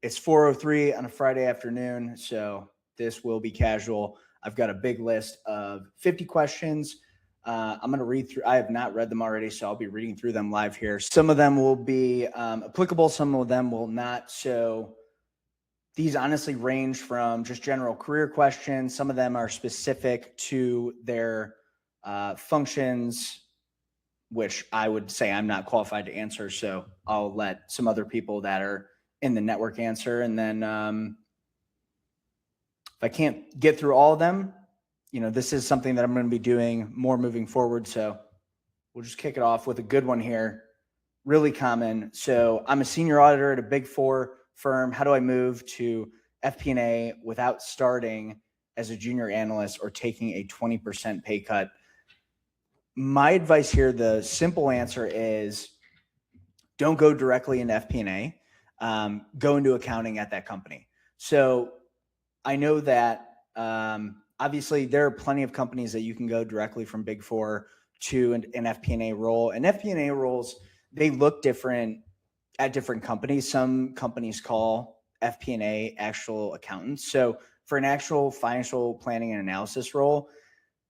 It's 4:03 on a Friday afternoon, so this will be casual. I've got a big list of 50 questions. I'm going to read through. I have not read them already, so I'll be reading through them live here. Some of them will be applicable, some of them will not. So these honestly range from just general career questions. Some of them are specific to their functions, which I would say I'm not qualified to answer. So I'll let some other people that are in the network answer. And then if I can't get through all of them, this is something that I'm going to be doing more moving forward. So we'll just kick it off with a good one here. Really common. So I'm a senior auditor at a Big Four firm. How do I move to FP&A without starting as a junior analyst or taking a 20% pay cut? My advice here, the simple answer is don't go directly into FP&A. Go into accounting at that company. So I know that obviously there are plenty of companies that you can go directly from Big Four to an FP&A role. And FP&A roles, they look different at different companies. Some companies call FP&A actual accountants. So for an actual financial planning and analysis role,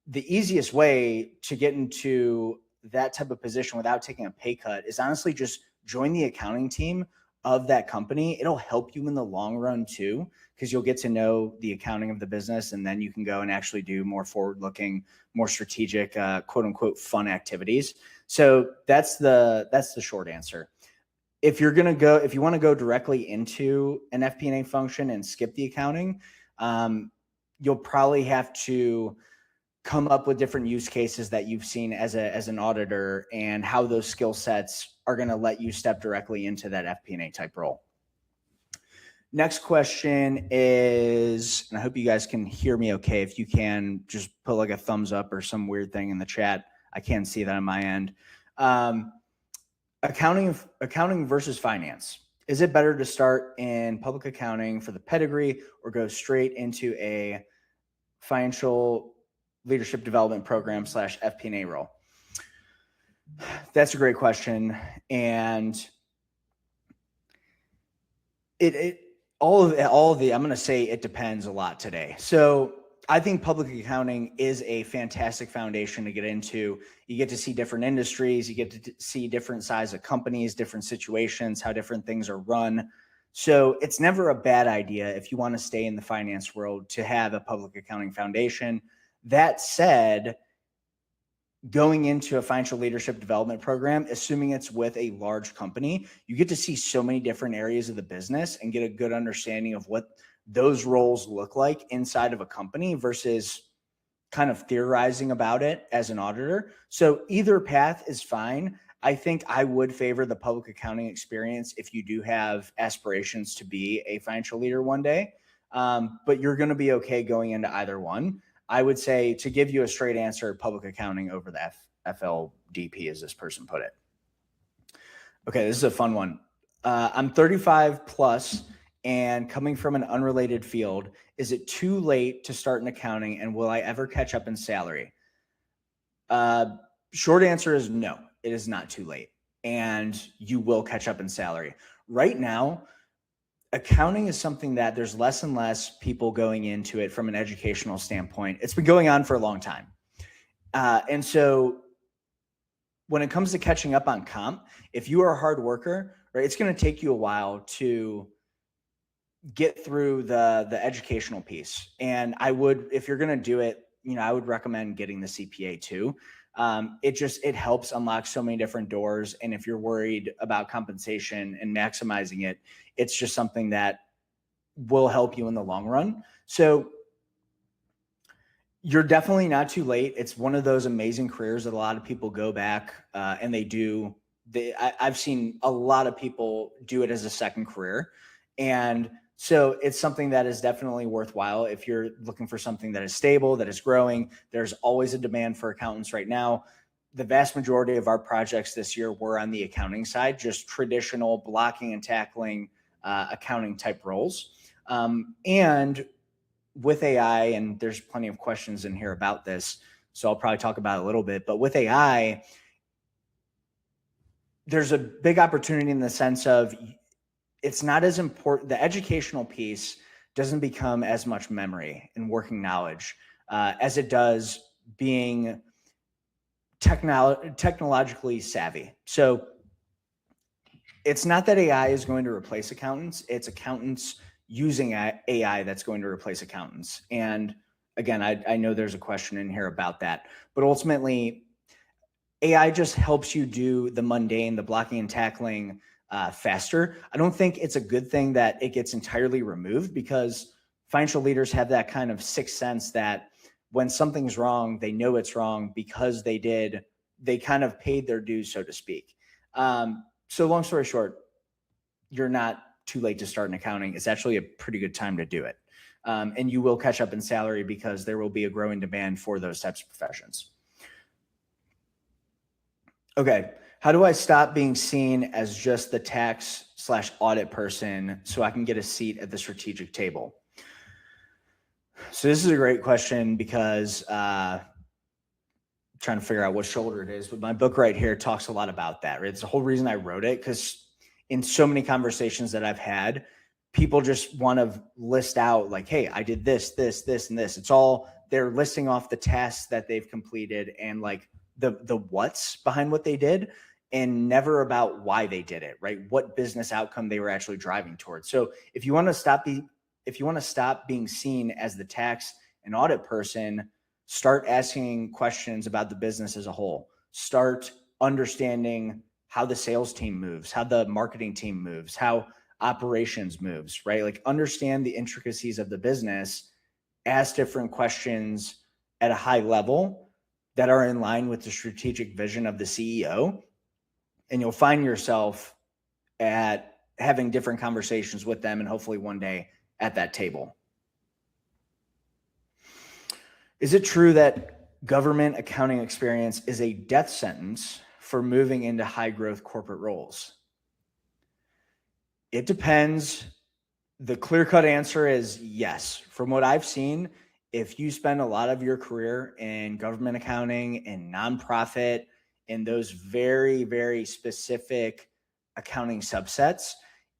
the easiest way to get into that type of position without taking a pay cut is honestly just join the accounting team of that company. It'll help you in the long run too, because you'll get to know the accounting of the business, and then you can go and actually do more forward-looking, more strategic, quote unquote, fun activities. So that's the short answer. If you want to go directly into an FP&A function and skip the accounting, you'll probably have to come up with different use cases that you've seen as an auditor and how those skill sets are going to let you step directly into that FP&A type role. Next question is, and I hope you guys can hear me okay. If you can, just put like a thumbs up or some weird thing in the chat. I can't see that on my end. Accounting versus finance. Is it better to start in public accounting for the pedigree or go straight into a financial leadership development program / FP&A role? That's a great question. And I'm going to say it depends a lot today. So I think public accounting is a fantastic foundation to get into. You get to see different industries, you get to see different size of companies, different situations, how different things are run. So it's never a bad idea if you want to stay in the finance world to have a public accounting foundation. That said, going into a financial leadership development program, assuming it's with a large company, you get to see so many different areas of the business and get a good understanding of what those roles look like inside of a company versus kind of theorizing about it as an auditor. So either path is fine. I think I would favor the public accounting experience if you do have aspirations to be a financial leader one day, but you're going to be okay going into either one. I would say, to give you a straight answer, public accounting over the FLDP, as this person put it. Okay, this is a fun one. I'm 35 plus and coming from an unrelated field. Is it too late to start in accounting, and will I ever catch up in salary? Short answer is no, it is not too late, and you will catch up in salary. Right now, accounting is something that there's less and less people going into it from an educational standpoint. It's been going on for a long time. And so when it comes to catching up on comp, if you are a hard worker, right, it's going to take you a while to get through the educational piece. And if you're going to do it, I would recommend getting the CPA too. It helps unlock so many different doors. And if you're worried about compensation and maximizing it, it's just something that will help you in the long run. So you're definitely not too late. It's one of those amazing careers that a lot of people go back and they do. I've seen a lot of people do it as a second career. And so it's something that is definitely worthwhile if you're looking for something that is stable, that is growing. There's always a demand for accountants right now. The vast majority of our projects this year were on the accounting side, just traditional blocking and tackling accounting type roles. And with AI, and there's plenty of questions in here about this, so I'll probably talk about it a little bit, but with AI, there's a big opportunity in the sense of it's not as important. The educational piece doesn't become as much memory and working knowledge as it does being technologically savvy. So it's not that AI is going to replace accountants. It's accountants using AI that's going to replace accountants. And again, I know there's a question in here about that, but ultimately AI just helps you do the mundane, the blocking and tackling faster. I don't think it's a good thing that it gets entirely removed, because financial leaders have that kind of sixth sense that when something's wrong, they know it's wrong because they kind of paid their dues, so to speak. So long story short, you're not too late to start in accounting. It's actually a pretty good time to do it. And you will catch up in salary because there will be a growing demand for those types of professions. Okay, how do I stop being seen as just the tax/audit person so I can get a seat at the strategic table? So this is a great question because trying to figure out what shoulder it is, but my book right here talks a lot about that, right? It's the whole reason I wrote it, because in so many conversations that I've had, people just want to list out like, hey, I did this, this, this, and this. It's all, they're listing off the tasks that they've completed and like the what's behind what they did, and never about why they did it, right? What business outcome they were actually driving towards. So if you want to stop being seen as the tax and audit person, start asking questions about the business as a whole. Start understanding how the sales team moves, how the marketing team moves, how operations moves, right? Like understand the intricacies of the business, ask different questions at a high level that are in line with the strategic vision of the CEO. And you'll find yourself at having different conversations with them, and hopefully one day at that table. Is it true that government accounting experience is a death sentence for moving into high growth corporate roles? It depends. The clear-cut answer is yes. From what I've seen, if you spend a lot of your career in government accounting and nonprofit, in those very, very specific accounting subsets,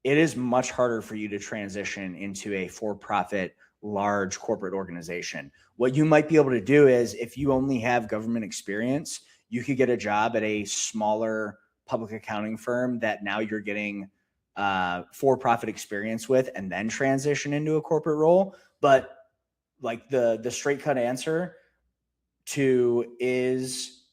it is much harder for you to transition into a for-profit, large corporate organization. What you might be able to do is, if you only have government experience, you could get a job at a smaller public accounting firm that now you're getting for-profit experience with, and then transition into a corporate role. But like the straight cut answer to, is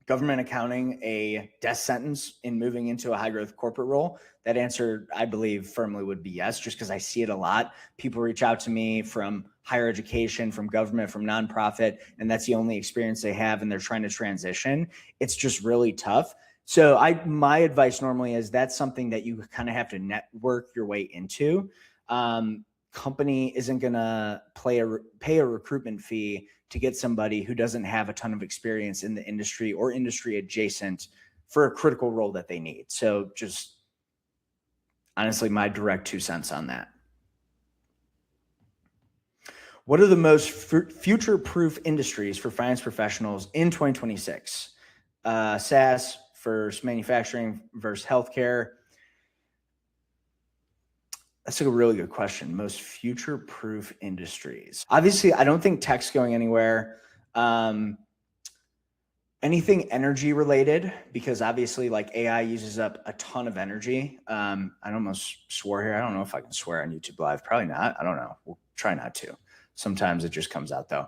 government accounting a death sentence in moving into a high growth corporate role? That answer, I believe, firmly would be yes, just because I see it a lot. People reach out to me from higher education, from government, from nonprofit, and that's the only experience they have, and they're trying to transition. It's just really tough. So my advice normally is that's something that you kind of have to network your way into. Company isn't going to pay a recruitment fee to get somebody who doesn't have a ton of experience in the industry or industry adjacent for a critical role that they need. So just honestly, my direct 2 cents on that. What are the most future-proof industries for finance professionals in 2026? SaaS versus manufacturing versus healthcare. That's a really good question. Most future-proof industries. Obviously, I don't think tech's going anywhere. Anything energy related, because obviously like AI uses up a ton of energy. I almost swore here. I don't know if I can swear on YouTube Live. Probably not. I don't know. We'll try not to. Sometimes it just comes out though.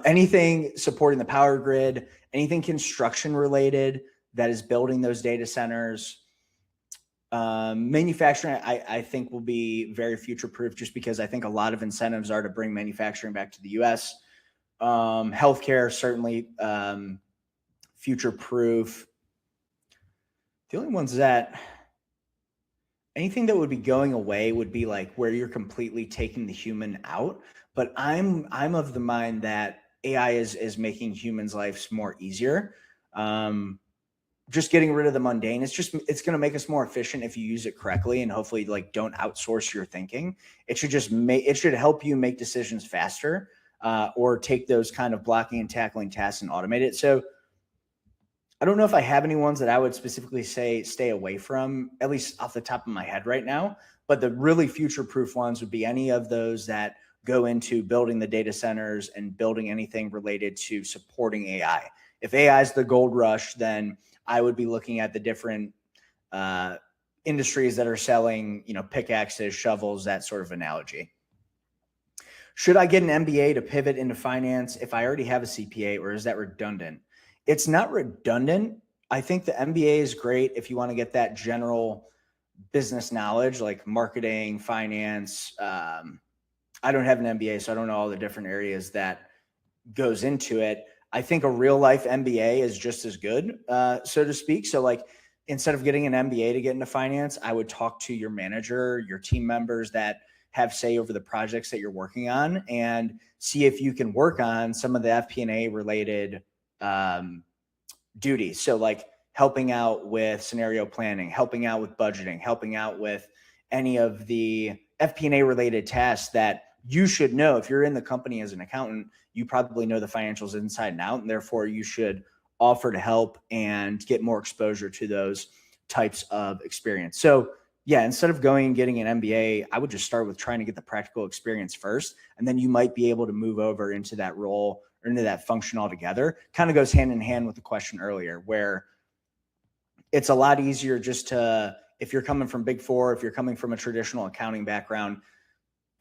Anything supporting the power grid, anything construction related that is building those data centers. Manufacturing, I think, will be very future-proof, just because I think a lot of incentives are to bring manufacturing back to the U.S. Healthcare, certainly future-proof. The only ones that anything that would be going away would be like where you're completely taking the human out. But I'm of the mind that AI is making humans' lives more easier. Just getting rid of the mundane. It's going to make us more efficient if you use it correctly, and hopefully like don't outsource your thinking. It should help you make decisions faster, or take those kind of blocking and tackling tasks and automate it. So I don't know if I have any ones that I would specifically say stay away from, at least off the top of my head right now. But the really future-proof ones would be any of those that go into building the data centers and building anything related to supporting AI. If AI is the gold rush, then I would be looking at the different industries that are selling, pickaxes, shovels, that sort of analogy. Should I get an MBA to pivot into finance if I already have a CPA, or is that redundant? It's not redundant. I think the MBA is great if you want to get that general business knowledge, like marketing, finance. I don't have an MBA, so I don't know all the different areas that goes into it. I think a real life MBA is just as good, so to speak. So like, instead of getting an MBA to get into finance, I would talk to your manager, your team members that have say over the projects that you're working on, and see if you can work on some of the FP&A related duties. So like helping out with scenario planning, helping out with budgeting, helping out with any of the FP&A related tasks that you should know. If you're in the company as an accountant, you probably know the financials inside and out, and therefore you should offer to help and get more exposure to those types of experience. So yeah, instead of going and getting an MBA, I would just start with trying to get the practical experience first, and then you might be able to move over into that role or into that function altogether. Kind of goes hand in hand with the question earlier, where it's a lot easier just to, if you're coming from Big Four, if you're coming from a traditional accounting background,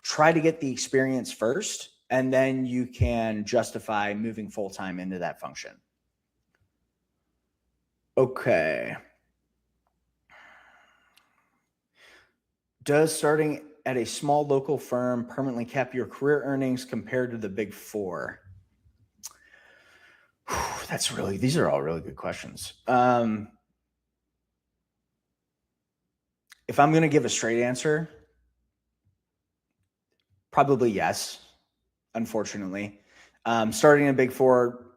try to get the experience first, and then you can justify moving full-time into that function. Okay. Does starting at a small local firm permanently cap your career earnings compared to the Big Four? These are all really good questions. If I'm going to give a straight answer, probably yes, unfortunately. Starting in Big Four,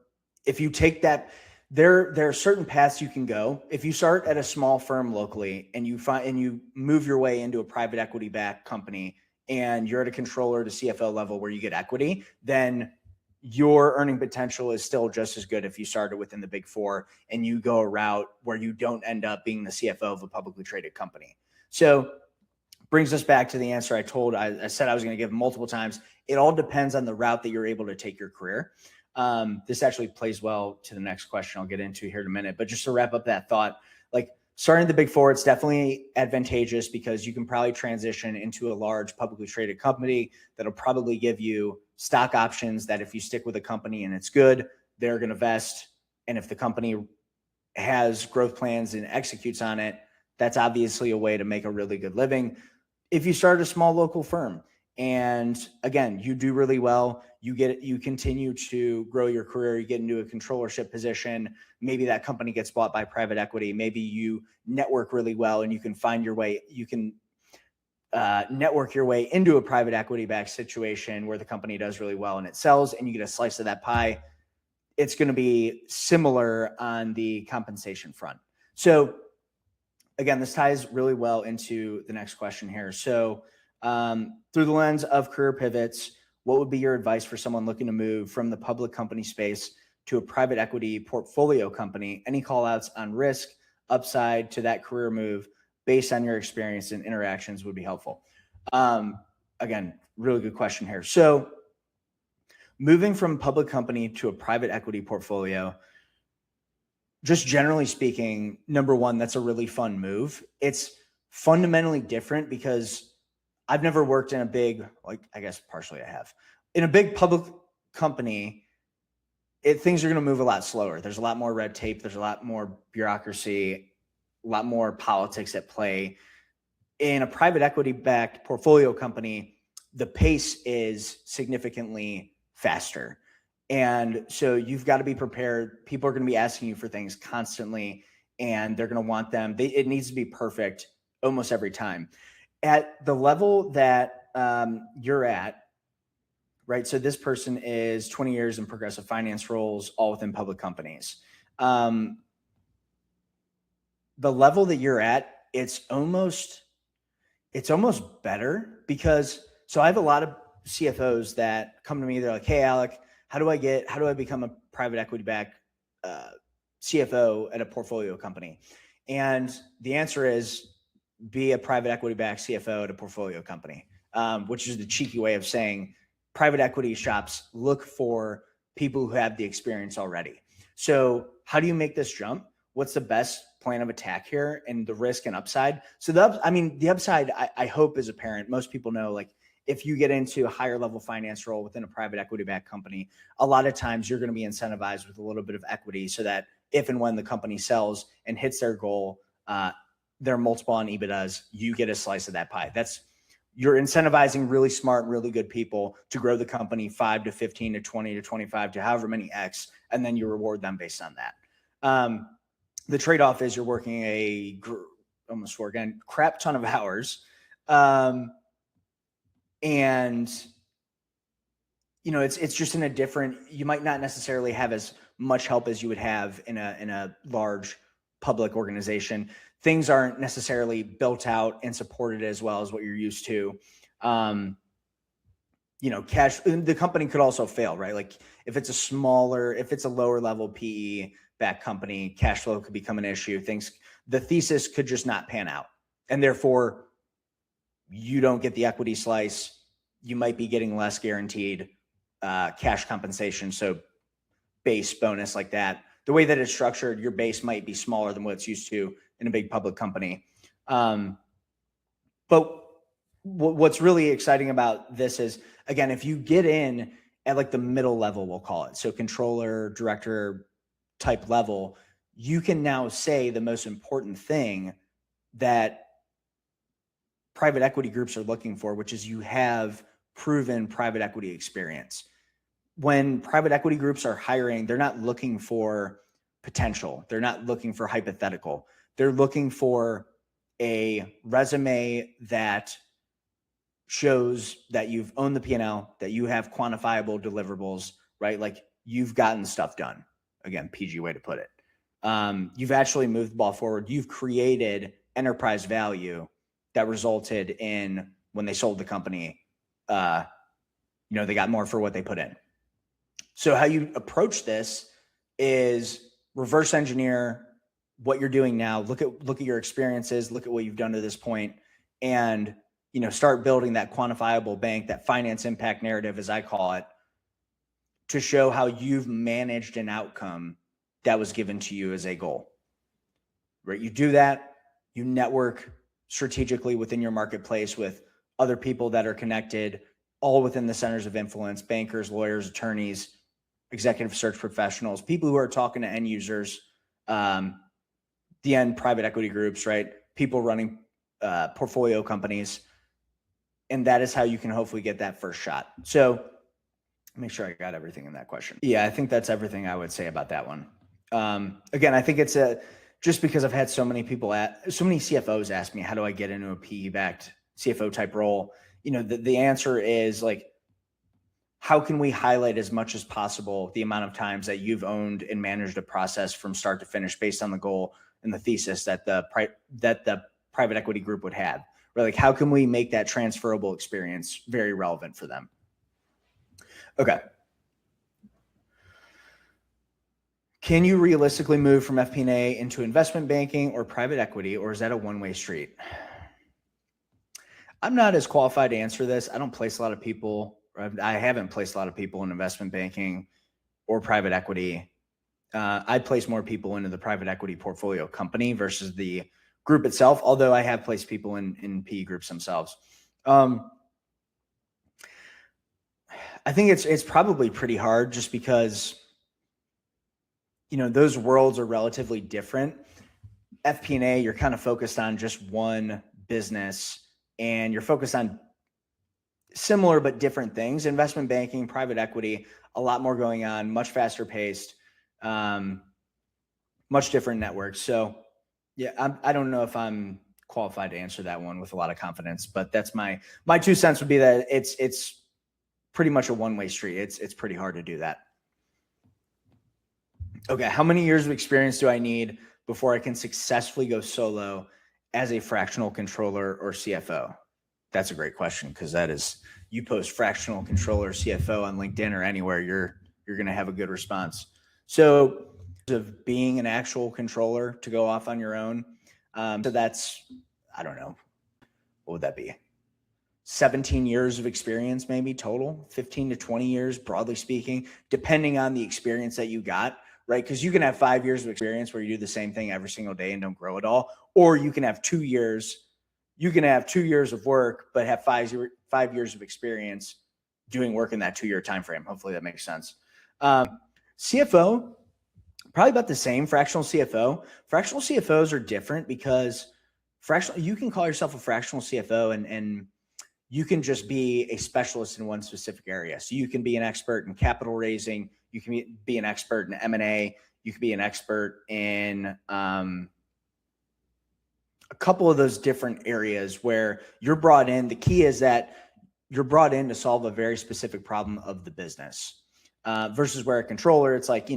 if you take that, there are certain paths you can go. If you start at a small firm locally and you move your way into a private equity backed company and you're at a controller to CFO level where you get equity, then your earning potential is still just as good if you started within the Big Four and you go a route where you don't end up being the CFO of a publicly traded company. So brings us back to the answer I said I was going to give multiple times. It all depends on the route that you're able to take your career. This actually plays well to the next question I'll get into here in a minute, but just to wrap up that thought, like starting the Big Four, it's definitely advantageous because you can probably transition into a large publicly traded company that'll probably give you stock options that if you stick with a company and it's good, they're going to vest. And if the company has growth plans and executes on it, that's obviously a way to make a really good living. If you start a small local firm and again, you do really well, you continue to grow your career, you get into a controllership position, maybe that company gets bought by private equity, maybe you network really well and you can find your way, you can network your way into a private equity backed situation where the company does really well and it sells and you get a slice of that pie. It's going to be similar on the compensation front. So again, this ties really well into the next question here. So through the lens of career pivots, what would be your advice for someone looking to move from the public company space to a private equity portfolio company? Any call outs on risk, upside to that career move based on your experience and interactions would be helpful. Again, really good question here. So moving from public company to a private equity portfolio, just generally speaking, number one, that's a really fun move. It's fundamentally different because I've never worked in a big, like, I guess partially I have. In a big public company, things are going to move a lot slower. There's a lot more red tape. There's a lot more bureaucracy, a lot more politics at play. In a private equity-backed portfolio company, the pace is significantly faster. And so you've got to be prepared. People are going to be asking you for things constantly, and they're going to want them. It needs to be perfect almost every time. At the level that you're at, right? So this person is 20 years in progressive finance roles, all within public companies. The level that you're at, it's almost better because, so I have a lot of CFOs that come to me. They're like, "Hey, Alec, how do I become a private equity backed CFO at a portfolio company? And the answer is be a private equity backed CFO at a portfolio company, which is the cheeky way of saying private equity shops look for people who have the experience already. So how do you make this jump? What's the best plan of attack here and the risk and upside? So the upside, I hope is apparent. Most people know, like, if you get into a higher level finance role within a private equity backed company, a lot of times you're going to be incentivized with a little bit of equity so that if and when the company sells and hits their goal, their multiple on EBITDAs, you get a slice of that pie. You're incentivizing really smart, really good people to grow the company 5 to 15 to 20 to 25 to however many X, and then you reward them based on that. The trade-off is you're working crap ton of hours. And it's just in a different, you might not necessarily have as much help as you would have in a large public organization. Things aren't necessarily built out and supported as well as what you're used to. Cash, the company could also fail, right? Like if it's a lower level PE backed company, cash flow could become an issue. The thesis could just not pan out. And therefore you don't get the equity slice. You might be getting less guaranteed cash compensation. So base bonus like that. The way that it's structured, your base might be smaller than what it's used to in a big public company. But what's really exciting about this is, again, if you get in at like the middle level, we'll call it, so controller, director type level, you can now say the most important thing that private equity groups are looking for, which is you have proven private equity experience. When private equity groups are hiring, they're not looking for potential. They're not looking for hypothetical. They're looking for a resume that shows that you've owned the P&L, that you have quantifiable deliverables, right? Like you've gotten stuff done. Again, PG way to put it. You've actually moved the ball forward. You've created enterprise value that resulted in, when they sold the company, they got more for what they put in. So how you approach this is reverse engineer what you're doing now. Look at your experiences, look at what you've done to this point, and start building that quantifiable bank, that finance impact narrative, as I call it, to show how you've managed an outcome that was given to you as a goal. Right? You do that, you network strategically within your marketplace with other people that are connected, all within the centers of influence: bankers, lawyers, attorneys, executive search professionals, people who are talking to end users, the end private equity groups, right? People running portfolio companies. And that is how you can hopefully get that first shot. So make sure I got everything in that question. Yeah, I think that's everything I would say about that one. Again, I think it's just because I've had so many CFOs ask me, how do I get into a PE-backed CFO type role? The answer is like, how can we highlight as much as possible the amount of times that you've owned and managed a process from start to finish based on the goal and the thesis that the private equity group would have? Right? Like, how can we make that transferable experience very relevant for them? Okay. Can you realistically move from FP&A into investment banking or private equity, or is that a one-way street? I'm not as qualified to answer this. I don't place a lot of people, I haven't placed a lot of people in investment banking or private equity. I place more people into the private equity portfolio company versus the group itself, although I have placed people in PE groups themselves. I think it's probably pretty hard just because, those worlds are relatively different. FP&A, you're kind of focused on just one business and you're focused on similar but different things. Investment banking, private equity, a lot more going on, much faster paced, much different networks. So yeah, I don't know if I'm qualified to answer that one with a lot of confidence, but that's my 2 cents would be that it's pretty much a one-way street. It's pretty hard to do that. Okay. How many years of experience do I need before I can successfully go solo as a fractional controller or CFO? That's a great question, because that is, you post fractional controller CFO on LinkedIn or anywhere, you're going to have a good response. So of being an actual controller to go off on your own. So that's, I don't know, what would that be? 17 years of experience, maybe total, 15 to 20 years, broadly speaking, depending on the experience that you got, right? Because you can have 5 years of experience where you do the same thing every single day and don't grow at all. Or you can have 2 years. You can have 2 years of work, but have 5 years of experience doing work in that 2-year time frame. Hopefully that makes sense. CFO, probably about the same. Fractional CFO. Fractional CFOs are different because you can call yourself a fractional CFO and you can just be a specialist in one specific area. So you can be an expert in capital raising. You can be an expert in M&A. You can be an expert in a couple of those different areas where you're brought in. The key is that you're brought in to solve a very specific problem of the business versus where a controller, it's like,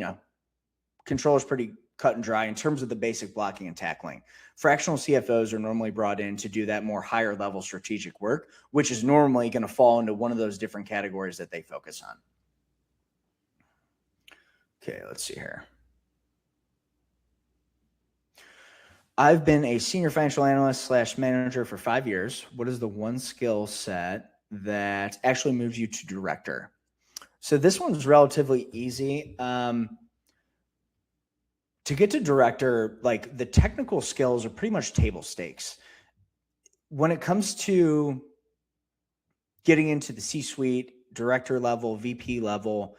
controller's pretty cut and dry in terms of the basic blocking and tackling. Fractional CFOs are normally brought in to do that more higher level strategic work, which is normally going to fall into one of those different categories that they focus on. Okay, let's see here. I've been a senior financial analyst / manager for 5 years. What is the one skill set that actually moves you to director? So this one's relatively easy. To get to director, like the technical skills are pretty much table stakes. When it comes to getting into the C-suite, director level, VP level,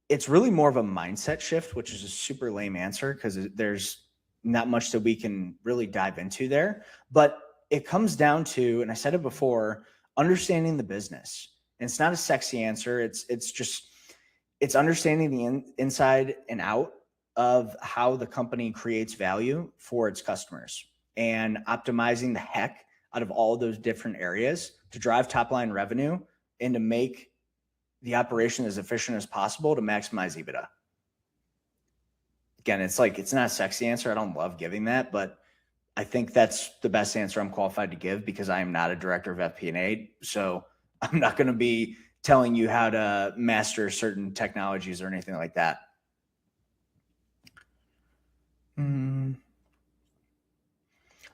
it's really more of a mindset shift, which is a super lame answer because there's not much that we can really dive into there. But it comes down to, and I said it before, understanding the business. And it's not a sexy answer. It's understanding the inside and out of how the company creates value for its customers and optimizing the heck out of all of those different areas to drive top line revenue and to make the operation as efficient as possible to maximize EBITDA. Again, it's not a sexy answer. I don't love giving that, but I think that's the best answer I'm qualified to give because I am not a director of FP&A. So I'm not going to be telling you how to master certain technologies or anything like that.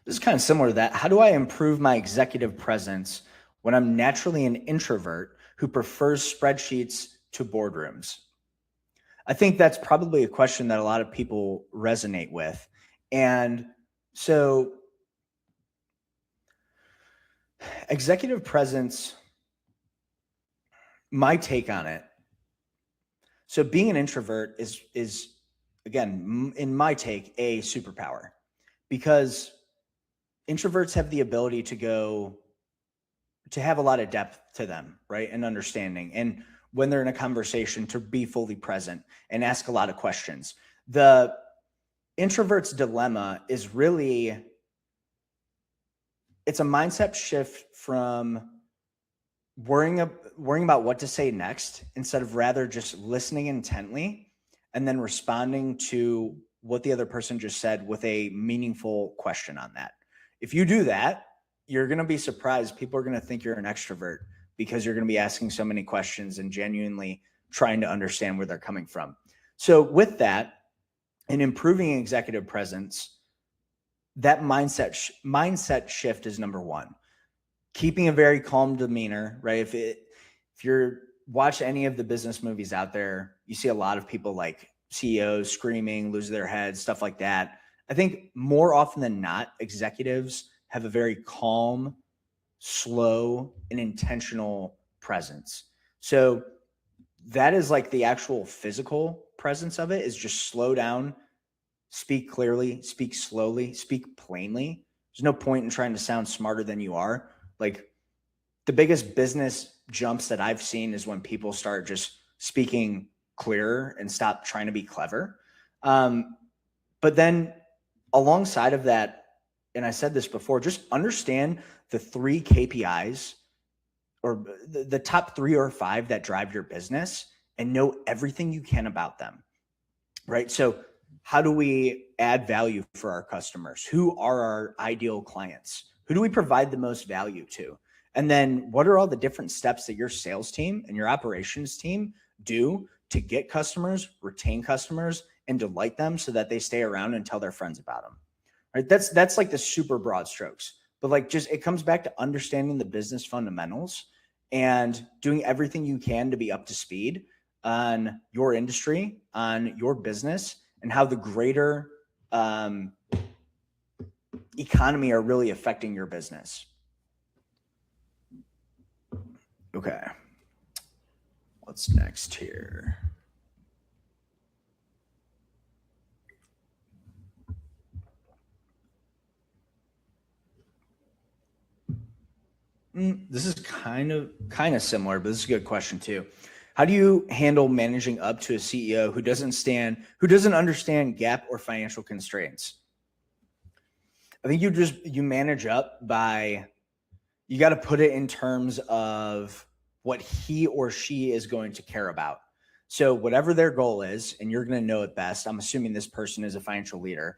This is kind of similar to that. How do I improve my executive presence when I'm naturally an introvert who prefers spreadsheets to boardrooms? I think that's probably a question that a lot of people resonate with. And so executive presence, my take on it. So being an introvert is again, in my take, a superpower because introverts have the ability to have a lot of depth to them, right? And understanding. And when they're in a conversation, to be fully present and ask a lot of questions. The introvert's dilemma is really, it's a mindset shift from worrying about what to say next instead of rather just listening intently and then responding to what the other person just said with a meaningful question on that. If you do that, you're going to be surprised. People are going to think you're an extrovert because you're going to be asking so many questions and genuinely trying to understand where they're coming from. So with that, in improving executive presence, that mindset shift is number one. Keeping a very calm demeanor, right? If you're watch any of the business movies out there, you see a lot of people like CEOs screaming, lose their heads, stuff like that. I think more often than not, executives have a very calm, slow, and intentional presence. So that is like the actual physical presence of it is just slow down, speak clearly, speak slowly, speak plainly. There's no point in trying to sound smarter than you are. Like the biggest business jumps that I've seen is when people start just speaking clearer and stop trying to be clever. But then alongside of that, and I said this before, just understand the 3 KPIs or the top 3 or 5 that drive your business and know everything you can about them, right? So how do we add value for our customers? Who are our ideal clients? Who do we provide the most value to? And then what are all the different steps that your sales team and your operations team do to get customers, retain customers, and delight them so that they stay around and tell their friends about them. Right? That's like the super broad strokes, but like just it comes back to understanding the business fundamentals and doing everything you can to be up to speed on your industry, on your business, and how the greater economy are really affecting your business. Okay. What's next here? This is kind of similar, but this is a good question too. How do you handle managing up to a CEO who doesn't understand GAAP or financial constraints? I think you manage up by, you got to put it in terms of what he or she is going to care about. So whatever their goal is, and you're going to know it best, I'm assuming this person is a financial leader.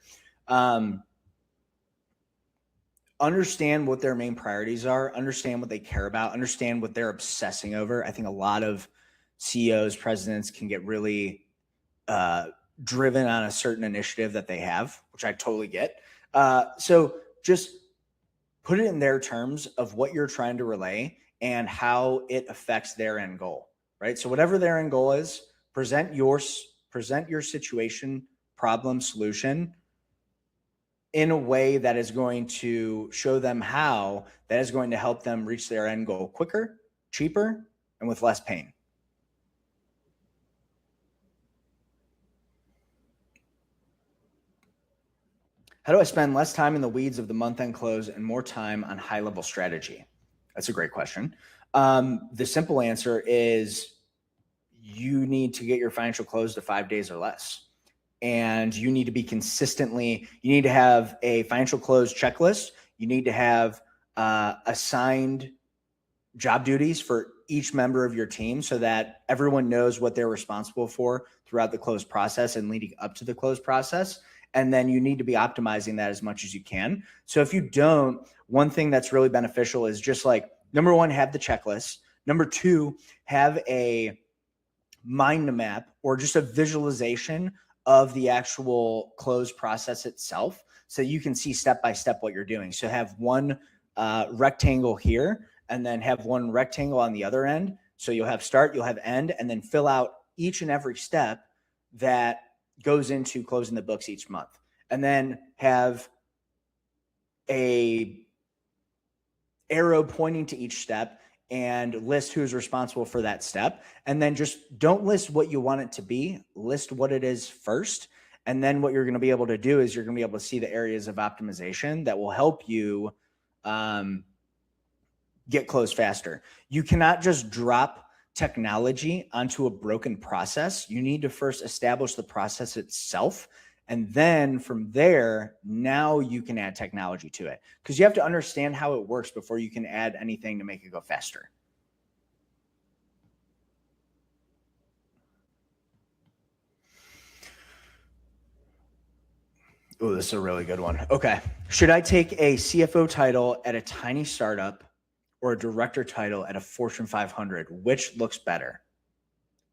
Understand what their main priorities are, understand what they care about, understand what they're obsessing over. I think a lot of CEOs, presidents can get really driven on a certain initiative that they have, which I totally get. So just put it in their terms of what you're trying to relay and how it affects their end goal, right? So whatever their end goal is, present your situation, problem, solution in a way that is going to show them how that is going to help them reach their end goal quicker, cheaper, and with less pain. How do I spend less time in the weeds of the month-end close and more time on high-level strategy? That's a great question. The simple answer is you need to get your financial close to 5 days or less. And you need to be you need to have a financial close checklist. You need to have assigned job duties for each member of your team so that everyone knows what they're responsible for throughout the close process and leading up to the close process. And then you need to be optimizing that as much as you can. So if you don't, one thing that's really beneficial is just like, number one, have the checklist. Number two, have a mind map or just a visualization of the actual close process itself so you can see step by step what you're doing. So have one rectangle here and then have one rectangle on the other end. So you'll have start, you'll have end, and then fill out each and every step that goes into closing the books each month. And then have a arrow pointing to each step and list who's responsible for that step. And then just don't list what you want it to be, list what it is first. And then what you're going to be able to do is you're going to be able to see the areas of optimization that will help you get close faster. You cannot just drop technology onto a broken process. You need to first establish the process itself. And then from there, now you can add technology to it because you have to understand how it works before you can add anything to make it go faster. Oh, this is a really good one. Okay. Should I take a CFO title at a tiny startup or a director title at a Fortune 500? Which looks better?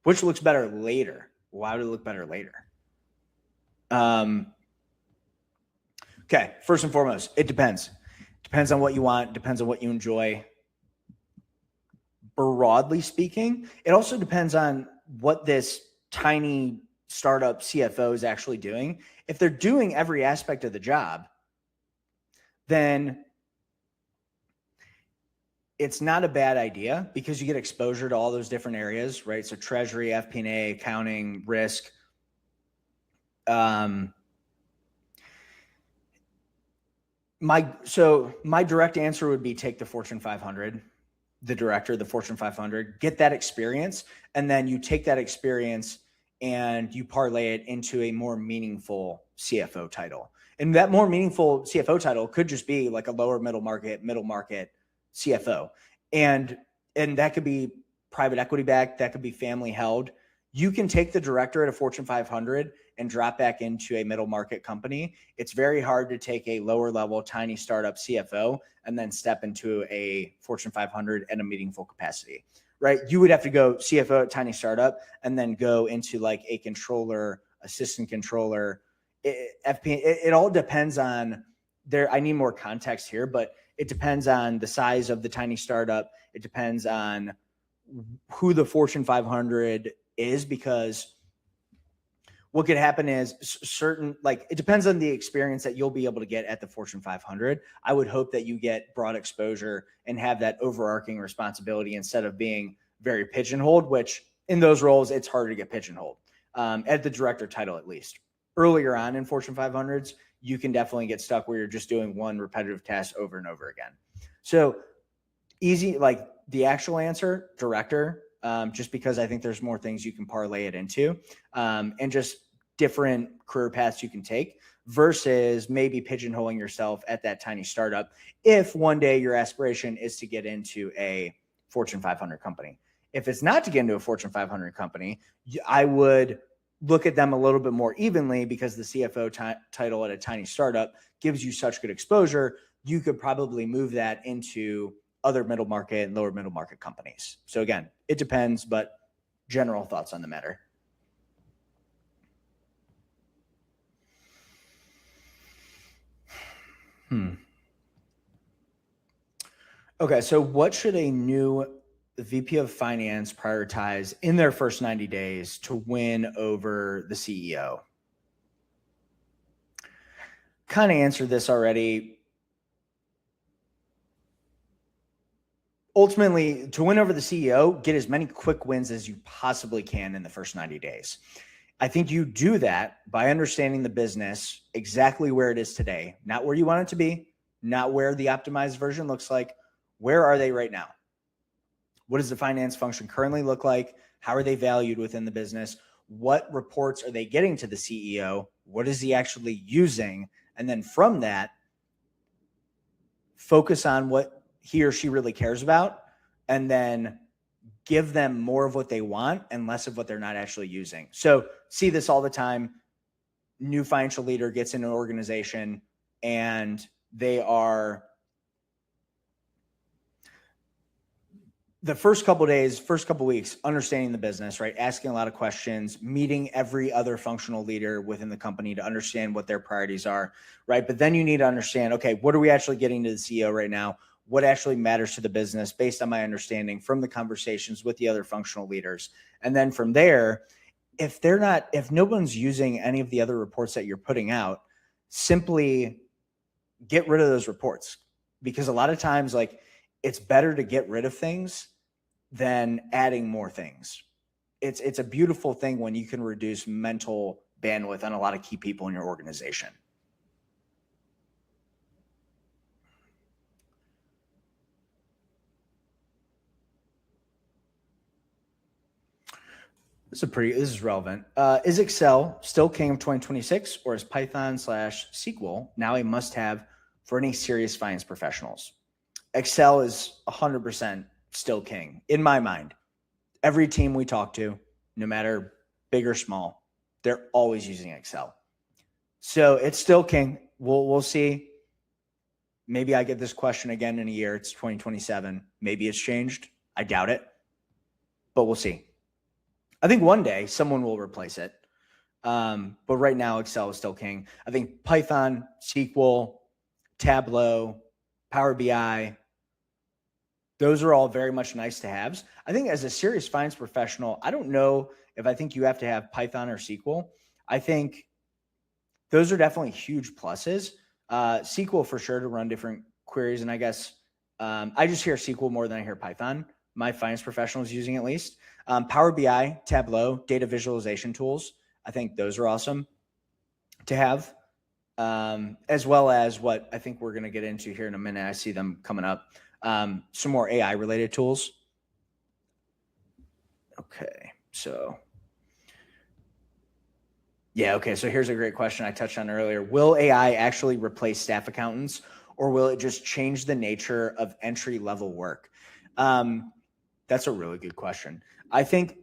Which looks better later? Why would it look better later? Okay, first and foremost, it depends. Depends on what you want, depends on what you enjoy. Broadly speaking, it also depends on what this tiny startup CFO is actually doing. If they're doing every aspect of the job, then it's not a bad idea because you get exposure to all those different areas, right? So treasury, FP&A, accounting, risk. My direct answer would be take the Fortune 500, the director, the Fortune 500, get that experience. And then you take that experience and you parlay it into a more meaningful CFO title. And that more meaningful CFO title could just be like a lower middle market CFO. And that could be private equity backed, that could be family held. You can take the director at a Fortune 500 and drop back into a middle market company. It's very hard to take a lower level, tiny startup CFO and then step into a Fortune 500 at a meaningful capacity, right? You would have to go CFO at tiny startup and then go into like a controller assistant controller, it all depends on I need more context here, but it depends on the size of the tiny startup. It depends on who the Fortune 500 is, because what could happen is it depends on the experience that you'll be able to get at the Fortune 500. I would hope that you get broad exposure and have that overarching responsibility instead of being very pigeonholed, which in those roles, it's harder to get pigeonholed at the director title, at least. Earlier on in Fortune 500s, you can definitely get stuck where you're just doing one repetitive task over and over again. So easy, like the actual answer, director, just because I think there's more things you can parlay it into, and just different career paths you can take versus maybe pigeonholing yourself at that tiny startup if one day your aspiration is to get into a Fortune 500 company. If it's not to get into a Fortune 500 company, I would look at them a little bit more evenly, because the CFO title at a tiny startup gives you such good exposure. You could probably move that into other middle market and lower middle market companies. So again, it depends, but general thoughts on the matter. Okay, so what should a new VP of Finance prioritize in their first 90 days to win over the CEO? Kind of answered this already. Ultimately, to win over the CEO, get as many quick wins as you possibly can in the first 90 days. I think you do that by understanding the business exactly where it is today, not where you want it to be, not where the optimized version looks like. Where are they right now? What does the finance function currently look like? How are they valued within the business? What reports are they getting to the CEO? What is he actually using? And then from that, focus on what he or she really cares about, and then give them more of what they want and less of what they're not actually using. So see this all the time. New financial leader gets in an organization and they are the first couple of days, first couple of weeks, understanding the business, right? Asking a lot of questions, meeting every other functional leader within the company to understand what their priorities are, right? But then you need to understand, okay, what are we actually getting to the CEO right now? What actually matters to the business based on my understanding from the conversations with the other functional leaders? And then from there, if no one's using any of the other reports that you're putting out, simply get rid of those reports. Because a lot of times, like, it's better to get rid of things than adding more things. It's a beautiful thing when you can reduce mental bandwidth on a lot of key people in your organization. This is relevant. Is Excel still king of 2026, or is Python/SQL now a must-have for any serious finance professionals? Excel is 100% still king in my mind. Every team we talk to, no matter big or small, they're always using Excel. So it's still king. We'll see. Maybe I get this question again in a year. It's 2027. Maybe it's changed. I doubt it, but we'll see. I think one day someone will replace it. But right now, Excel is still king. I think Python, SQL, Tableau, Power BI, those are all very much nice to haves. I think as a serious finance professional, I don't know if I think you have to have Python or SQL. I think those are definitely huge pluses. SQL for sure to run different queries. And I guess I just hear SQL more than I hear Python. My finance professionals using at least. Power BI, Tableau, data visualization tools. I think those are awesome to have. As well as what I think we're going to get into here in a minute. I see them coming up. Some more AI related tools. Okay. So here's a great question I touched on earlier. Will AI actually replace staff accountants, or will it just change the nature of entry level work? That's a really good question. I think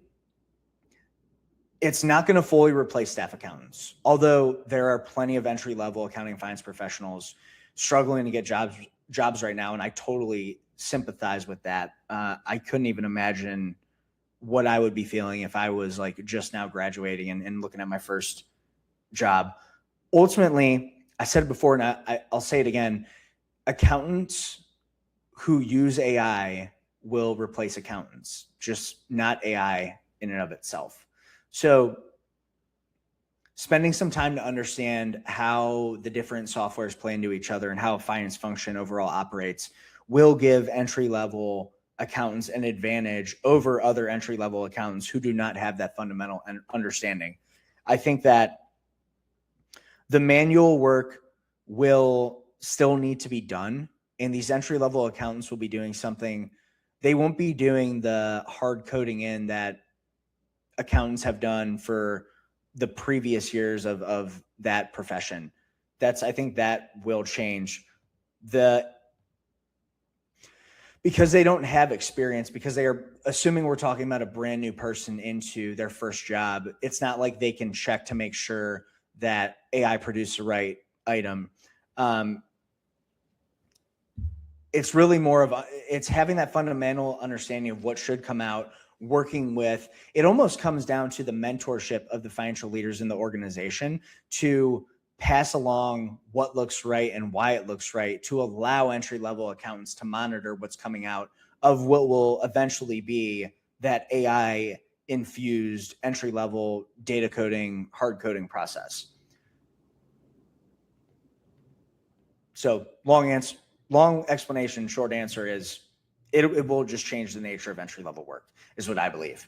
it's not going to fully replace staff accountants, although there are plenty of entry level accounting and finance professionals struggling to get jobs right now. And I totally sympathize with that. I couldn't even imagine what I would be feeling if I was like just now graduating and looking at my first job. Ultimately, I said it before and I'll say it again, accountants who use AI will replace accountants, just not AI in and of itself. So spending some time to understand how the different softwares play into each other and how a finance function overall operates will give entry-level accountants an advantage over other entry-level accountants who do not have that fundamental understanding. I think that the manual work will still need to be done, and these entry-level accountants will be doing something. They won't be doing the hard coding in that accountants have done for the previous years of that profession. I think that will change. Because they don't have experience, because they are assuming we're talking about a brand new person into their first job, it's not like they can check to make sure that AI produced the right item. It's really more of it's having that fundamental understanding of what should come out, working with, it almost comes down to the mentorship of the financial leaders in the organization to pass along what looks right and why it looks right, to allow entry-level accountants to monitor what's coming out of what will eventually be that AI infused entry-level data coding, hard coding process. So long explanation, short answer is it will just change the nature of entry-level work, is what I believe.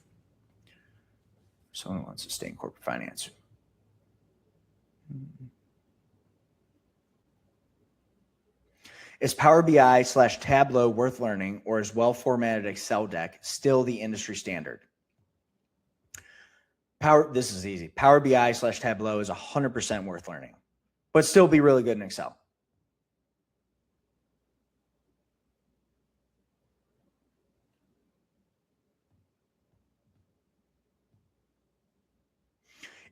Someone wants to stay in corporate finance. Is Power BI/Tableau worth learning, or is well-formatted Excel deck still the industry standard? This is easy. Power BI/Tableau is 100% worth learning, but still be really good in Excel.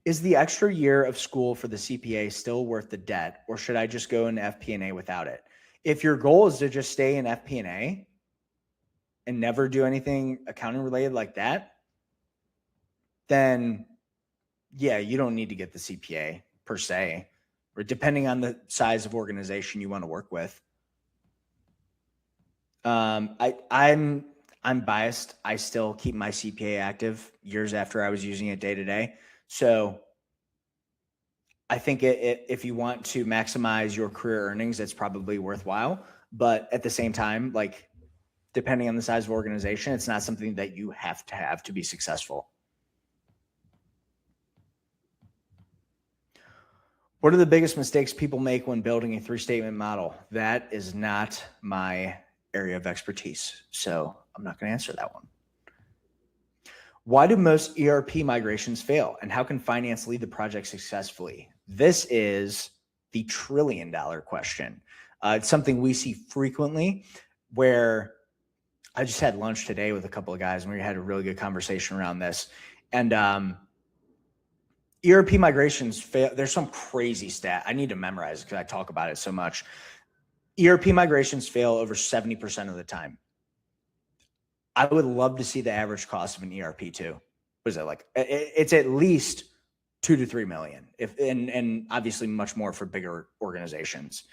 Is the extra year of school for the CPA still worth the debt, or should I just go into FP&A without it? If your goal is to just stay in FP&A and never do anything accounting related like that, then yeah, you don't need to get the CPA per se, or depending on the size of organization you want to work with. I'm biased. I still keep my CPA active years after I was using it day to day. So I think if you want to maximize your career earnings, it's probably worthwhile. But at the same time, like depending on the size of organization, it's not something that you have to be successful. What are the biggest mistakes people make when building a 3-statement model? That is not my area of expertise, so I'm not going to answer that one. Why do most ERP migrations fail, and how can finance lead the project successfully? This is the $1 trillion question. It's something we see frequently, where I just had lunch today with a couple of guys and we had a really good conversation around this. And ERP migrations fail. There's some crazy stat. I need to memorize it because I talk about it so much. ERP migrations fail over 70% of the time. I would love to see the average cost of an ERP too. What is it like? It's at least $2 to $3 million, and obviously much more for bigger organizations.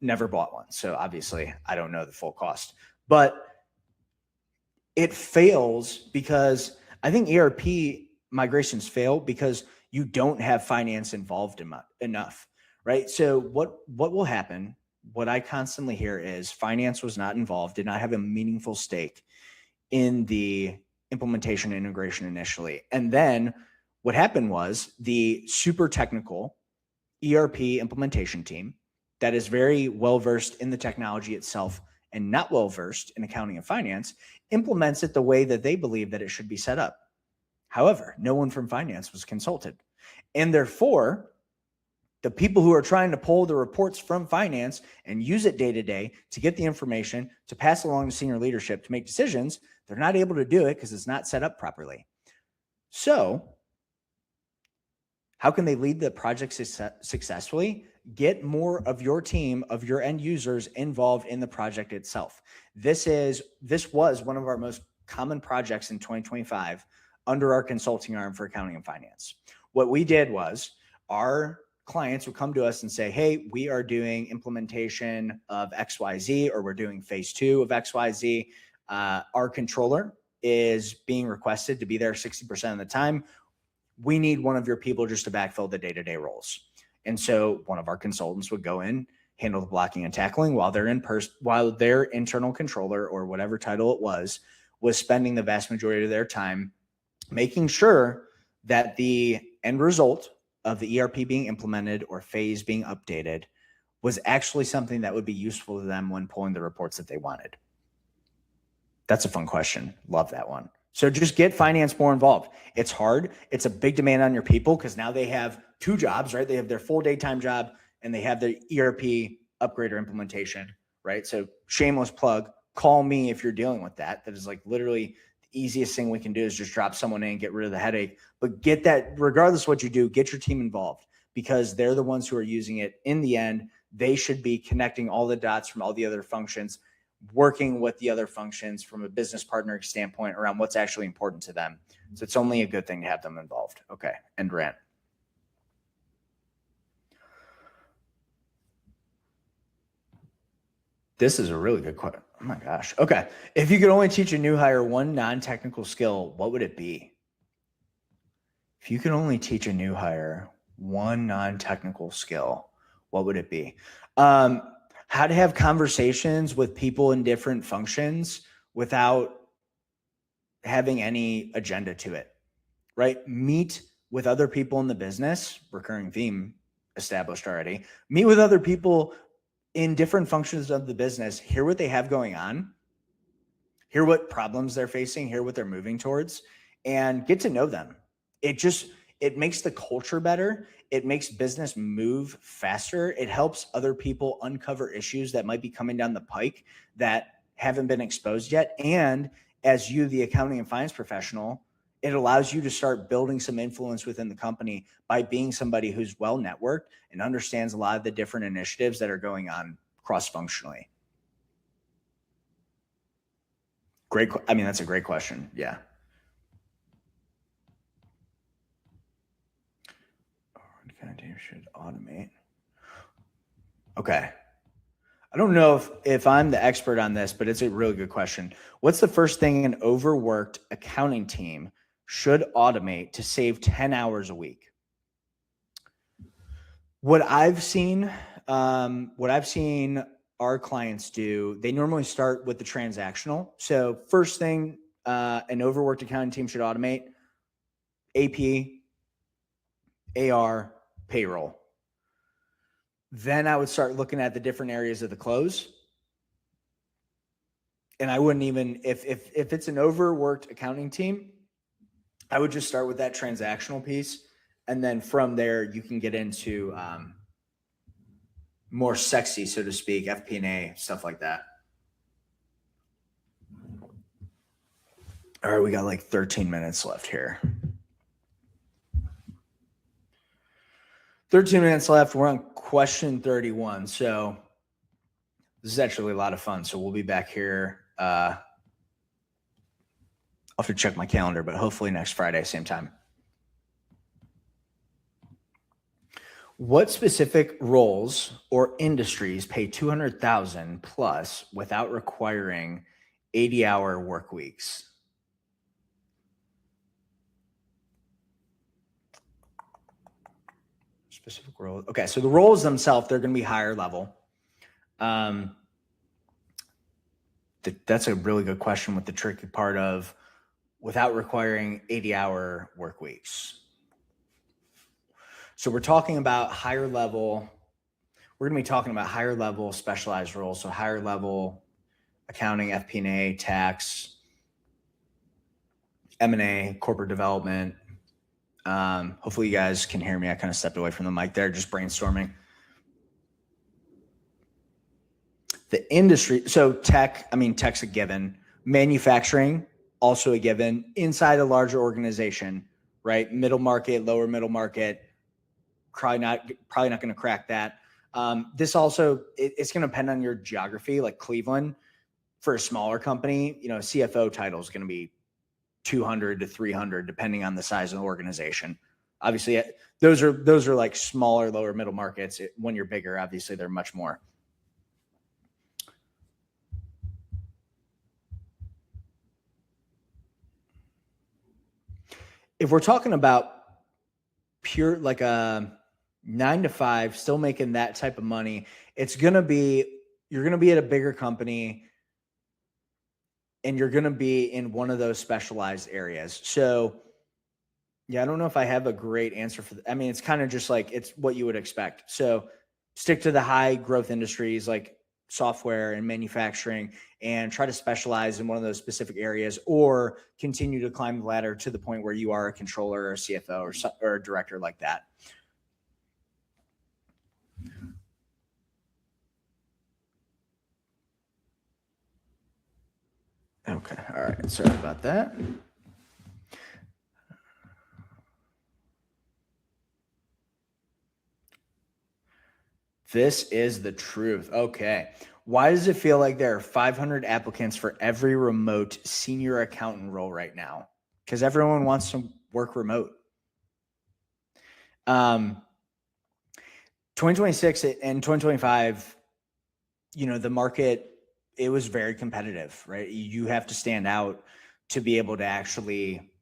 Never bought one, so obviously I don't know the full cost. But it fails because I think ERP migrations fail because you don't have finance involved enough, right? So what will happen? What I constantly hear is finance was not involved, did not have a meaningful stake in the implementation and integration initially. And then what happened was the super technical ERP implementation team that is very well-versed in the technology itself and not well-versed in accounting and finance implements it the way that they believe that it should be set up. However, no one from finance was consulted. And therefore, the people who are trying to pull the reports from finance and use it day to day to get the information to pass along to senior leadership to make decisions, they're not able to do it because it's not set up properly. So how can they lead the project successfully? Get more of your team, of your end users involved in the project itself. This was one of our most common projects in 2025 under our consulting arm for accounting and finance. What we did was our clients would come to us and say, hey, we are doing implementation of XYZ, or we're doing phase 2 of XYZ. Our controller is being requested to be there 60% of the time. We need one of your people just to backfill the day-to-day roles. And so one of our consultants would go in, handle the blocking and tackling while their internal controller, or whatever title it was spending the vast majority of their time making sure that the end result of the ERP being implemented or phase being updated was actually something that would be useful to them when pulling the reports that they wanted. That's a fun question. Love that one. So just get finance more involved. It's hard. It's a big demand on your people because now they have 2 jobs, right? They have their full daytime job and they have their ERP upgrade or implementation, right? So shameless plug, call me if you're dealing with that. That is like literally the easiest thing we can do is just drop someone in and get rid of the headache. But get that, regardless of what you do, get your team involved because they're the ones who are using it. In the end, they should be connecting all the dots from all the other functions, working with the other functions from a business partner standpoint around what's actually important to them. So it's only a good thing to have them involved. Okay, end rant. This is a really good question. Oh my gosh. Okay. If you could only teach a new hire one non-technical skill, what would it be? If you could only teach a new hire one non-technical skill, what would it be? How to have conversations with people in different functions without having any agenda to it, right? Meet with other people in the business, recurring theme established already. Meet with other people in different functions of the business, hear what they have going on, hear what problems they're facing, hear what they're moving towards, and get to know them. It makes the culture better. It makes business move faster. It helps other people uncover issues that might be coming down the pike that haven't been exposed yet. And as you, the accounting and finance professional, it allows you to start building some influence within the company by being somebody who's well networked and understands a lot of the different initiatives that are going on cross-functionally. That's a great question. Yeah. Should automate. Okay. I don't know if I'm the expert on this, but it's a really good question. What's the first thing an overworked accounting team should automate to save 10 hours a week? What I've seen our clients do, they normally start with the transactional. So first thing an overworked accounting team should automate: AP, AR, payroll. Then I would start looking at the different areas of the close. And I wouldn't even, if it's an overworked accounting team, I would just start with that transactional piece. And then from there, you can get into more sexy, so to speak, FP&A, stuff like that. All right, we got like 13 minutes left here. 13 minutes left. We're on question 31. So this is actually a lot of fun. So we'll be back here. I'll have to check my calendar, but hopefully next Friday, same time. What specific roles or industries pay $200,000 plus without requiring 80-hour work weeks? Specific role. Okay, so the roles themselves, they're going to be higher level. That's a really good question with the tricky part of without requiring 80-hour work weeks. So we're talking about higher level. We're going to be talking about higher level specialized roles. So higher level accounting, FP&A, tax, M&A, corporate development. Hopefully you guys can hear me. I kind of stepped away from the mic there, just brainstorming. The industry, so tech's a given. Manufacturing, also a given. Inside a larger organization, right? Middle market, lower middle market, probably not going to crack that. This also, it's going to depend on your geography. Like Cleveland, for a smaller company, CFO title is going to be 200 to 300, depending on the size of the organization, obviously those are like smaller, lower middle markets. When you're bigger, obviously they're much more. If we're talking about pure, like a 9 to 5, still making that type of money, you're going to be at a bigger company and you're going to be in one of those specialized areas. So yeah, I don't know if I have a great answer for that. I mean, it's kind of just like, it's what you would expect. So stick to the high growth industries like software and manufacturing, and try to specialize in one of those specific areas, or continue to climb the ladder to the point where you are a controller or a CFO or a director like that. Okay. All right. Sorry about that. This is the truth. Okay. Why does it feel like there are 500 applicants for every remote senior accountant role right now? Because everyone wants to work remote. 2026 and 2025, the market, it was very competitive, right? You have to stand out to be able to actually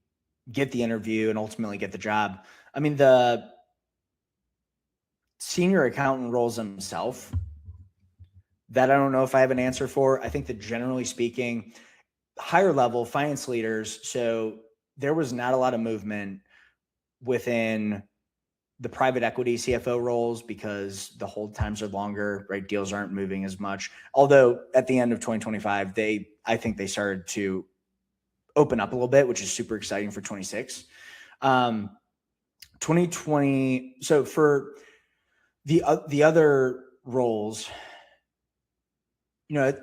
get the interview and ultimately get the job. I mean, the senior accountant roles themselves, that I don't know if I have an answer for. I think that generally speaking, higher level finance leaders, so there was not a lot of movement within the private equity CFO roles because the hold times are longer, right? Deals aren't moving as much. Although at the end of 2025, I think they started to open up a little bit, which is super exciting for 26. 2020. So for the other roles,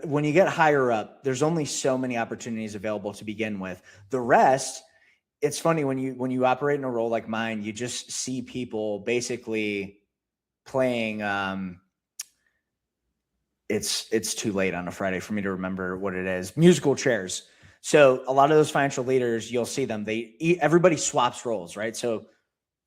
when you get higher up, there's only so many opportunities available to begin with. The rest, it's funny when you operate in a role like mine, you just see people basically playing. It's too late on a Friday for me to remember what it is. Musical chairs. So a lot of those financial leaders, you'll see them. Everybody swaps roles, right? So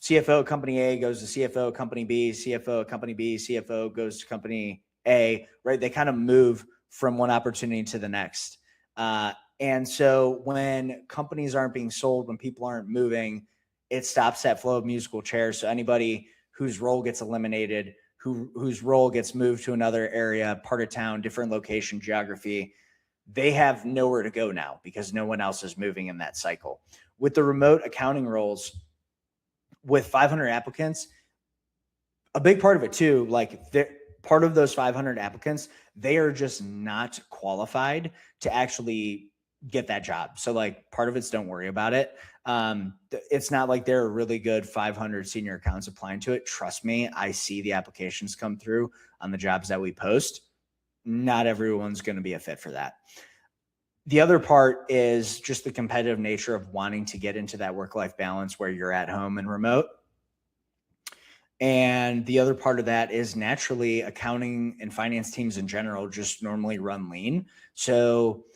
CFO company A goes to CFO company B, CFO company B, CFO goes to company A, right? They kind of move from one opportunity to the next. And so when companies aren't being sold, when people aren't moving, it stops that flow of musical chairs. So anybody whose role gets eliminated, whose role gets moved to another area, part of town, different location, geography, they have nowhere to go now because no one else is moving in that cycle. With the remote accounting roles, with 500 applicants, a big part of it too, like part of those 500 applicants, they are just not qualified to actually get that job. So like part of it's don't worry about it. It's not like there are really good 500 senior accountants applying to it. Trust me, I see the applications come through on the jobs that we post. Not everyone's going to be a fit for that. The other part is just the competitive nature of wanting to get into that work-life balance where you're at home and remote. And the other part of that is naturally accounting and finance teams in general just normally run lean. So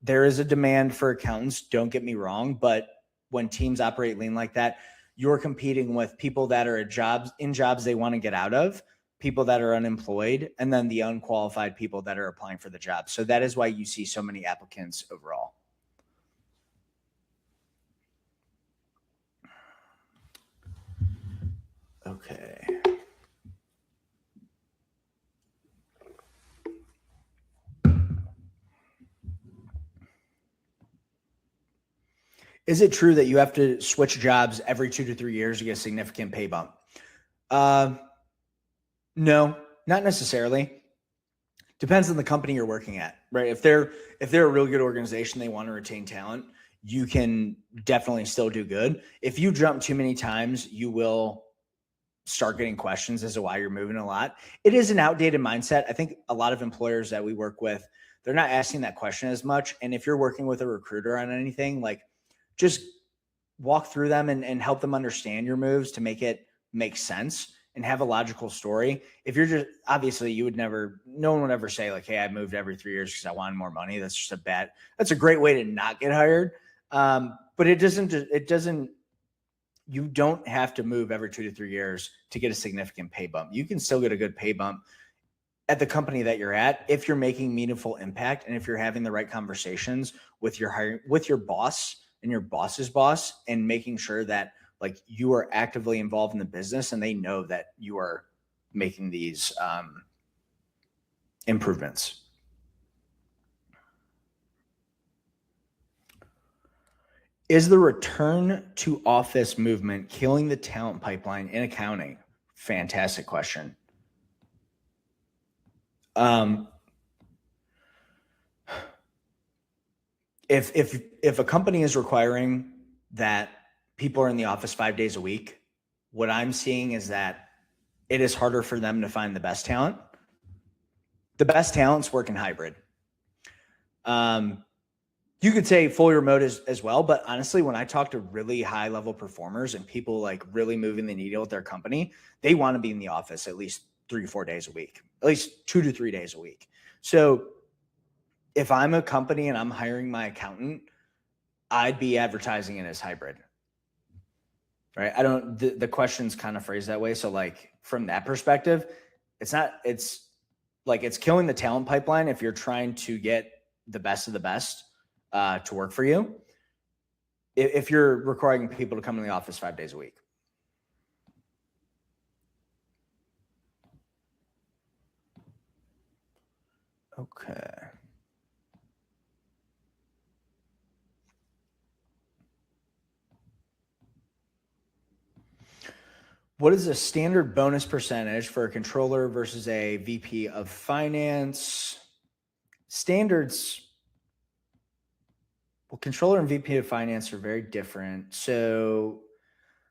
there is a demand for accountants, don't get me wrong, but when teams operate lean like that, you're competing with people that are in jobs they want to get out of, people that are unemployed, and then the unqualified people that are applying for the job. So that is why you see so many applicants overall. Okay. Is it true that you have to switch jobs every 2 to 3 years to get a significant pay bump? No, not necessarily. Depends on the company you're working at, right? If they're a really good organization, they want to retain talent, you can definitely still do good. If you jump too many times, you will start getting questions as to why you're moving a lot. It is an outdated mindset. I think a lot of employers that we work with, they're not asking that question as much. And if you're working with a recruiter on anything, like just walk through them and help them understand your moves to make it make sense and have a logical story. If you're just, obviously no one would ever say like, hey, I moved every 3 years because I wanted more money. That's just that's a great way to not get hired. But it doesn't you don't have to move every 2 to 3 years to get a significant pay bump. You can still get a good pay bump at the company that you're at if you're making meaningful impact and if you're having the right conversations with your boss and your boss's boss, and making sure that like you are actively involved in the business and they know that you are making these improvements. Is the return to office movement killing the talent pipeline in accounting? Fantastic question. If a company is requiring that people are in the office 5 days a week, what I'm seeing is that it is harder for them to find the best talent. The best talents work in hybrid. You could say fully remote as well, but honestly, when I talk to really high level performers and people like really moving the needle at their company, they want to be in the office at least 3 to 4 days a week, at least 2 to 3 days a week. So if I'm a company and I'm hiring my accountant, I'd be advertising it as hybrid, right? The question's kind of phrased that way. So like from that perspective, it's killing the talent pipeline if you're trying to get the best of the best to work for you, if you're requiring people to come in the office 5 days a week. Okay. What is a standard bonus percentage for a controller versus a VP of finance? Standards. Well, controller and VP of finance are very different. So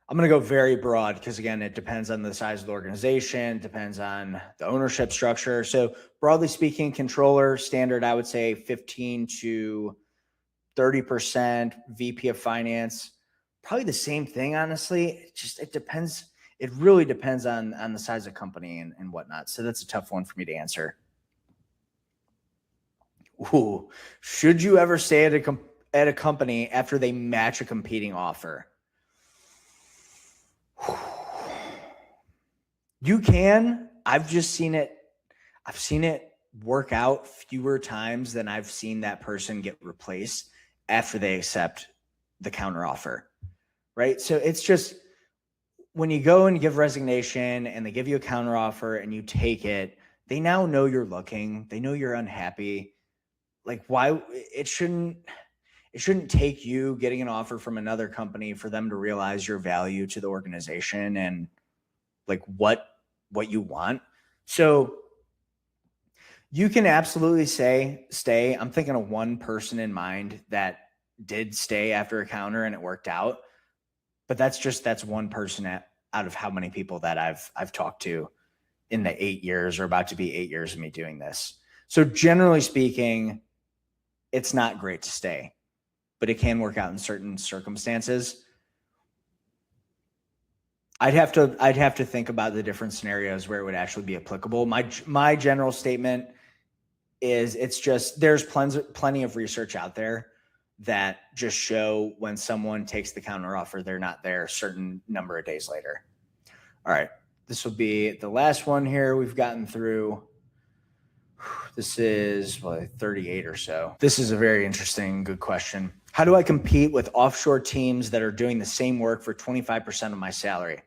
I'm going to go very broad because, again, it depends on the size of the organization, depends on the ownership structure. So broadly speaking, controller standard, I would say 15 to 30%. VP of finance, probably the same thing, honestly. It depends. It really depends on the size of company and whatnot. So that's a tough one for me to answer. Ooh, should you ever stay at a company after they match a competing offer? You can. I've seen it work out fewer times than I've seen that person get replaced after they accept the counteroffer, right? So it's just when you go and give resignation and they give you a counteroffer and you take it, they now know you're looking. They know you're unhappy. Like, why it shouldn't take you getting an offer from another company for them to realize your value to the organization and like what you want. So you can absolutely say stay. I'm thinking of one person in mind that did stay after a counter and it worked out, but that's one person out of how many people that I've talked to in the 8 years or about to be 8 years of me doing this. So generally speaking, it's not great to stay, but it can work out in certain circumstances. I'd have to think about the different scenarios where it would actually be applicable. My general statement is it's just there's plenty of research out there that just show when someone takes the counteroffer, they're not there a certain number of days later. All right, this will be the last one here we've gotten through. This is 38 or so. This is a very interesting, good question. How do I compete with offshore teams that are doing the same work for 25% of my salary?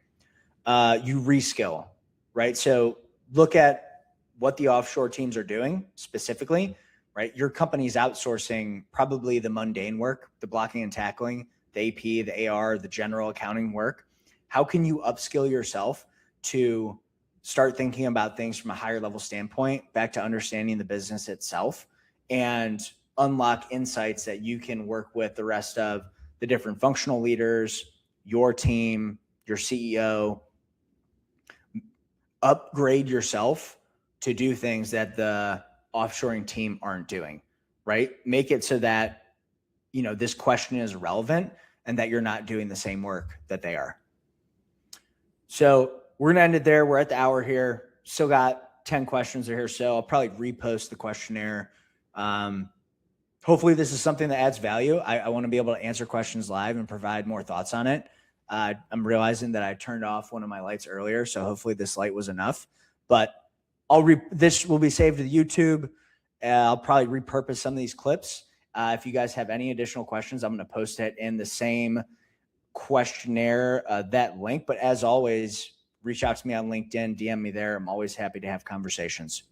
You reskill, right? So look at what the offshore teams are doing specifically, right? Your company's outsourcing probably the mundane work, the blocking and tackling, the AP, the AR, the general accounting work. How can you upskill yourself to start thinking about things from a higher level standpoint, back to understanding the business itself, and unlock insights that you can work with the rest of the different functional leaders, your team, your CEO, upgrade yourself to do things that the offshoring team aren't doing, right? Make it so that, this question is relevant and that you're not doing the same work that they are. So we're going to end it there. We're at the hour here. Still got 10 questions here. So I'll probably repost the questionnaire. Hopefully this is something that adds value. I want to be able to answer questions live and provide more thoughts on it. I'm realizing that I turned off one of my lights earlier, so hopefully this light was enough. But this will be saved to YouTube. I'll probably repurpose some of these clips. If you guys have any additional questions, I'm going to post it in the same questionnaire, that link. But as always, reach out to me on LinkedIn, DM me there. I'm always happy to have conversations.